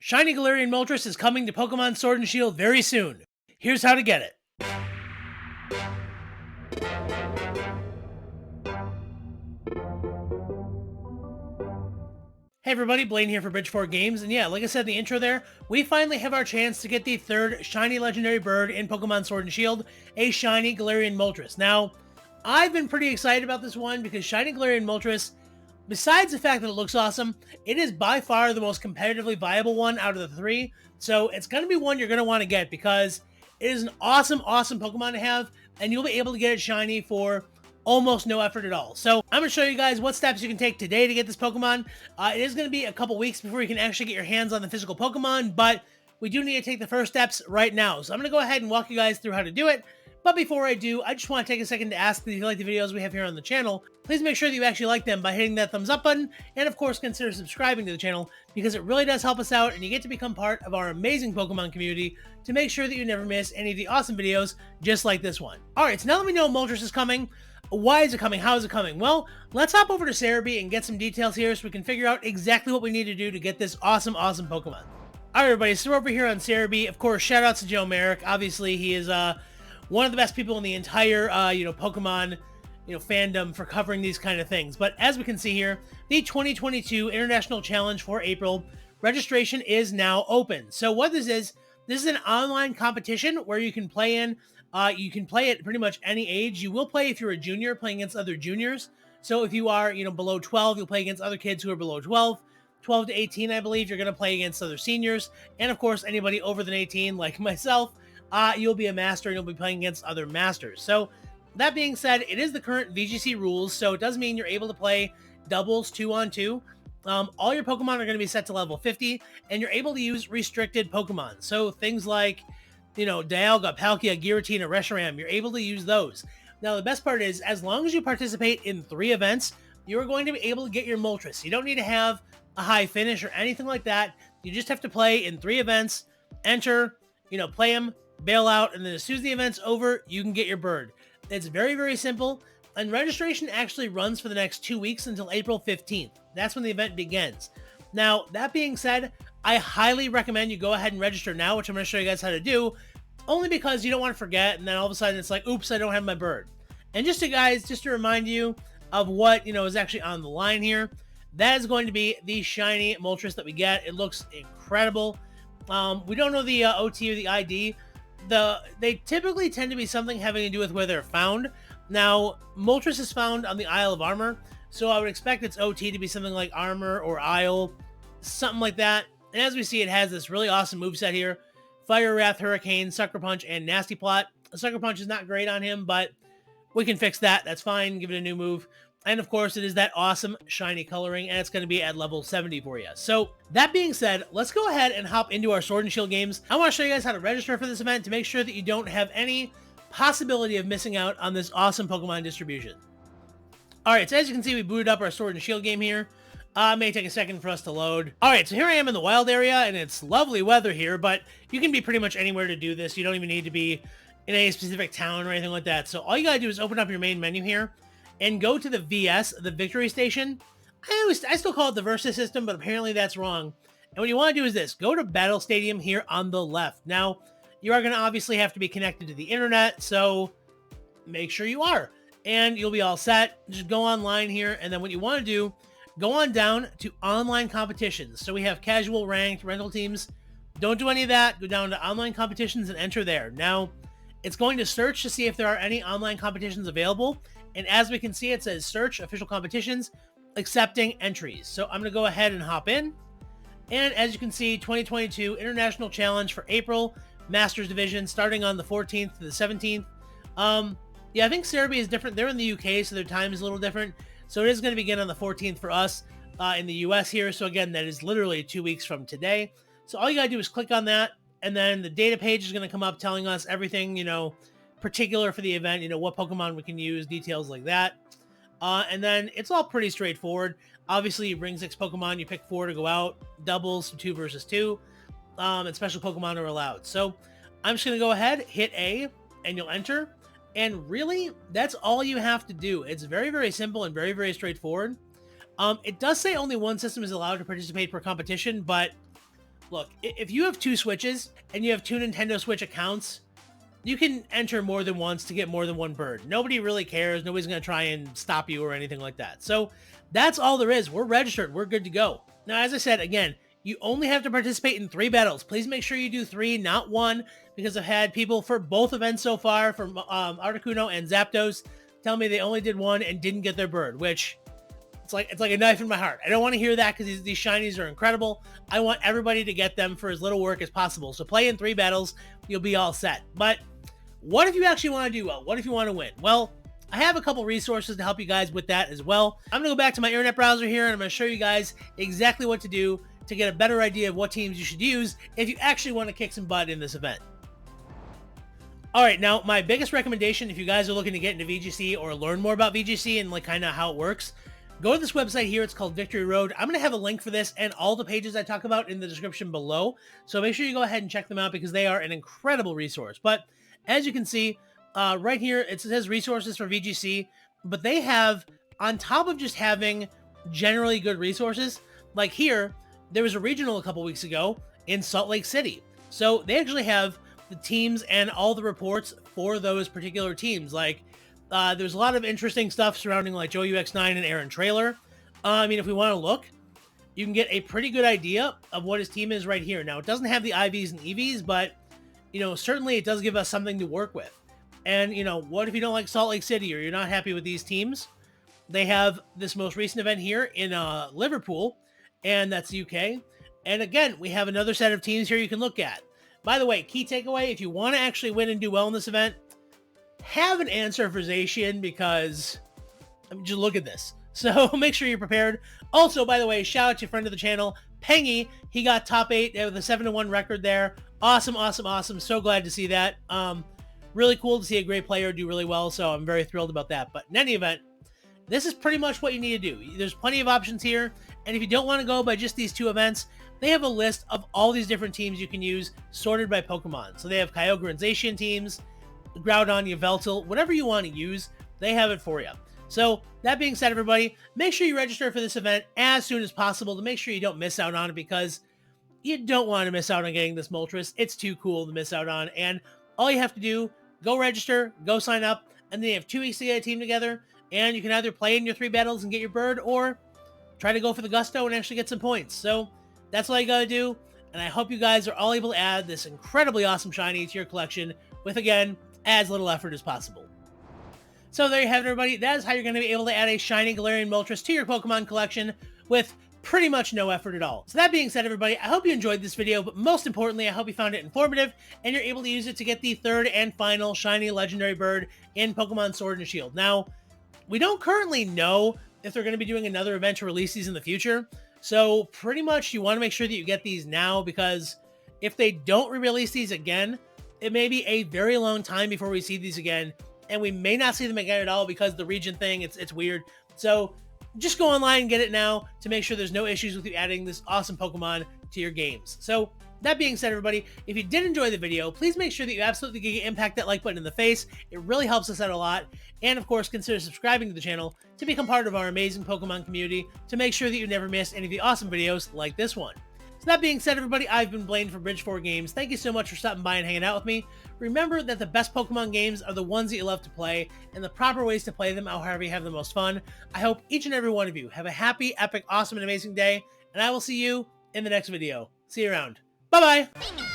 Shiny Galarian Moltres is coming to Pokemon Sword and Shield very soon. Here's how to get it. Hey everybody, Blaine here for Bridgeport Games, and yeah, like I said in the intro there, we finally have our chance to get the third shiny legendary bird in Pokemon Sword and Shield, a shiny Galarian Moltres. Now, I've been pretty excited about this one because shiny Galarian Moltres, besides the fact that it looks awesome, it is by far the most competitively viable one out of the three, so it's going to be one you're going to want to get because it is an awesome Pokemon to have, and you'll be able to get it shiny for almost no effort at all. So I'm going to show you guys what steps you can take today to get this Pokemon. It is going to be a couple weeks before you can actually get your hands on the physical Pokemon, but we do need to take the first steps right now. So I'm going to go ahead and walk you guys through how to do it. But before I do, I just want to take a second to ask that if you like the videos we have here on the channel, please make sure that you actually like them by hitting that thumbs up button, and of course consider subscribing to the channel because it really does help us out and you get to become part of our amazing Pokemon community to make sure that you never miss any of the awesome videos just like this one. Alright, so now that we know Moltres is coming, why is it coming? How is it coming? Well, let's hop over to Cerebi and get some details here so we can figure out exactly what we need to do to get this awesome Pokemon. Alright everybody, so we're over here on Cerebi. Of course, shout outs to Joe Merrick. Obviously, he is one of the best people in the entire Pokemon fandom for covering these kind of things. But as we can see here, the 2022 International Challenge for April registration is now open. So what this is an online competition where you can play in. You can play at pretty much any age. You will play if you're a junior playing against other juniors. So if you are, below 12, you'll play against other kids who are below 12. 12 to 18, I believe, you're going to play against other seniors. And of course, anybody over than 18, like myself, you'll be a master and you'll be playing against other masters. So that being said, it is the current VGC rules. So it does mean you're able to play doubles 2-on-2. All your Pokemon are going to be set to level 50 and you're able to use restricted Pokemon. So things like Dialga, Palkia, Giratina, Reshiram, you're able to use those. Now, the best part is, as long as you participate in 3 events, you're going to be able to get your Moltres. You don't need to have a high finish or anything like that. You just have to play in 3 events, enter, play them, bail out, and then as soon as the event's over, you can get your bird. It's very, very simple, and registration actually runs for the next 2 weeks until April 15th. That's when the event begins. Now, that being said, I highly recommend you go ahead and register now, which I'm going to show you guys how to do, only because you don't want to forget, and then all of a sudden it's like, oops, I don't have my bird. And just to remind you of what, is actually on the line here, that is going to be the shiny Moltres that we get. It looks incredible. We don't know the OT or the ID. They typically tend to be something having to do with where they're found. Now, Moltres is found on the Isle of Armor, so I would expect its OT to be something like Armor or Isle, something like that. And as we see, it has this really awesome moveset here. Fire Wrath, Hurricane, Sucker Punch, and Nasty Plot. Sucker Punch is not great on him, but we can fix that. That's fine. Give it a new move. And of course, it is that awesome shiny coloring, and it's going to be at level 70 for you. So that being said, let's go ahead and hop into our Sword and Shield games. I want to show you guys how to register for this event to make sure that you don't have any possibility of missing out on this awesome Pokemon distribution. Alright, so as you can see, we booted up our Sword and Shield game here. It may take a second for us to load. Alright, so here I am in the wild area, and it's lovely weather here, but you can be pretty much anywhere to do this. You don't even need to be in a specific town or anything like that. So all you gotta do is open up your main menu here, and go to the VS, the Victory Station. I still call it the Versus system, but apparently that's wrong. And what you want to do is this. Go to Battle Stadium here on the left. Now, you are going to obviously have to be connected to the internet, so make sure you are. And you'll be all set. Just go online here, and then what you want to do, go on down to online competitions. So we have casual, ranked, rental teams. Don't do any of that. Go down to online competitions and enter there. Now, it's going to search to see if there are any online competitions available. And as we can see, it says search official competitions, accepting entries. So I'm going to go ahead and hop in. And as you can see, 2022 International Challenge for April, Masters Division, starting on the 14th to the 17th. Yeah, I think Cerebi is different. They're in the UK, so their time is a little different. So it is going to begin on the 14th for us in the US here. So again, that is literally 2 weeks from today. So all you got to do is click on that. And then the data page is going to come up telling us everything, particular for the event, what Pokemon we can use, details like that. And then it's all pretty straightforward. Obviously, you bring 6 Pokemon, you pick 4 to go out, doubles, 2 versus 2, and special Pokemon are allowed. So I'm just going to go ahead, hit A, and you'll enter. And really, that's all you have to do. It's very, very simple and very, very straightforward. It does say only 1 system is allowed to participate per competition, but Look, if you have two Switches and you have two Nintendo Switch accounts, you can enter more than once to get more than one bird. Nobody really cares. Nobody's going to try and stop you or anything like that. So that's all there is. We're registered. We're good to go. Now, as I said, again, you only have to participate in 3 battles. Please make sure you do 3, not 1, because I've had people for both events so far, from Articuno and Zapdos, tell me they only did 1 and didn't get their bird, which it's like a knife in my heart. I don't want to hear that because these shinies are incredible. I want everybody to get them for as little work as possible. So play in 3 battles, you'll be all set. But what if you actually want to do well? What if you want to win? Well, I have a couple resources to help you guys with that as well. I'm going to go back to my internet browser here, and I'm going to show you guys exactly what to do to get a better idea of what teams you should use if you actually want to kick some butt in this event. All right, now my biggest recommendation if you guys are looking to get into VGC or learn more about VGC and like kind of how it works, go to this website here. It's called Victory Road. I'm going to have a link for this and all the pages I talk about in the description below. So make sure you go ahead and check them out because they are an incredible resource. But as you can see, right here, it says resources for VGC, but they have, on top of just having generally good resources, like here, there was a regional a couple weeks ago in Salt Lake City. So they actually have the teams and all the reports for those particular teams. Like, there's a lot of interesting stuff surrounding like Joe UX9 and Aaron Trailer. I mean, if we want to look, you can get a pretty good idea of what his team is right here. Now, it doesn't have the IVs and EVs, but, you know, certainly it does give us something to work with. And, you know, what if you don't like Salt Lake City or you're not happy with these teams? They have this most recent event here in Liverpool, and that's UK. And again, we have another set of teams here you can look at. By the way, key takeaway, if you want to actually win and do well in this event, have an answer for Zacian, because I mean, just look at this. So make sure you're prepared. Also, by the way, shout out to your friend of the channel, Pengy. He got top 8 with a 7-1 record there. Awesome, awesome, awesome. So glad to see that. Really cool to see a great player do really well, so I'm very thrilled about that. But in any event, this is pretty much what you need to do. There's plenty of options here, and if you don't want to go by just these 2 events, they have a list of all these different teams you can use, sorted by Pokemon. So they have Kyogre and Zacian teams, Groudon, Yveltal, whatever you want to use, they have it for you. So that being said, everybody, make sure you register for this event as soon as possible to make sure you don't miss out on it, because you don't want to miss out on getting this Moltres. It's too cool to miss out on. And all you have to do, go register, go sign up, and then you have 2 weeks to get a team together, and you can either play in your 3 battles and get your bird, or try to go for the gusto and actually get some points. So that's all you got to do, and I hope you guys are all able to add this incredibly awesome shiny to your collection with, again, as little effort as possible. So there you have it, everybody. That is how you're going to be able to add a shiny Galarian Moltres to your Pokemon collection with pretty much no effort at all. So that being said, everybody, I hope you enjoyed this video, but most importantly, I hope you found it informative and you're able to use it to get the 3rd and final shiny legendary bird in Pokemon Sword and Shield. Now, we don't currently know if they're going to be doing another event to release these in the future, so pretty much you want to make sure that you get these now, because if they don't re-release these again, it may be a very long time before we see these again, and we may not see them again at all because the region thing, it's weird. So just go online and get it now to make sure there's no issues with you adding this awesome Pokemon to your games. So that being said, everybody, if you did enjoy the video, please make sure that you absolutely impact that like button in the face. It really helps us out a lot. And of course, consider subscribing to the channel to become part of our amazing Pokemon community to make sure that you never miss any of the awesome videos like this one. So that being said, everybody, I've been Blaine from Bridge4 Games. Thank you so much for stopping by and hanging out with me. Remember that the best Pokemon games are the ones that you love to play, and the proper ways to play them are however you have the most fun. I hope each and every one of you have a happy, epic, awesome, and amazing day, and I will see you in the next video. See you around. Bye-bye!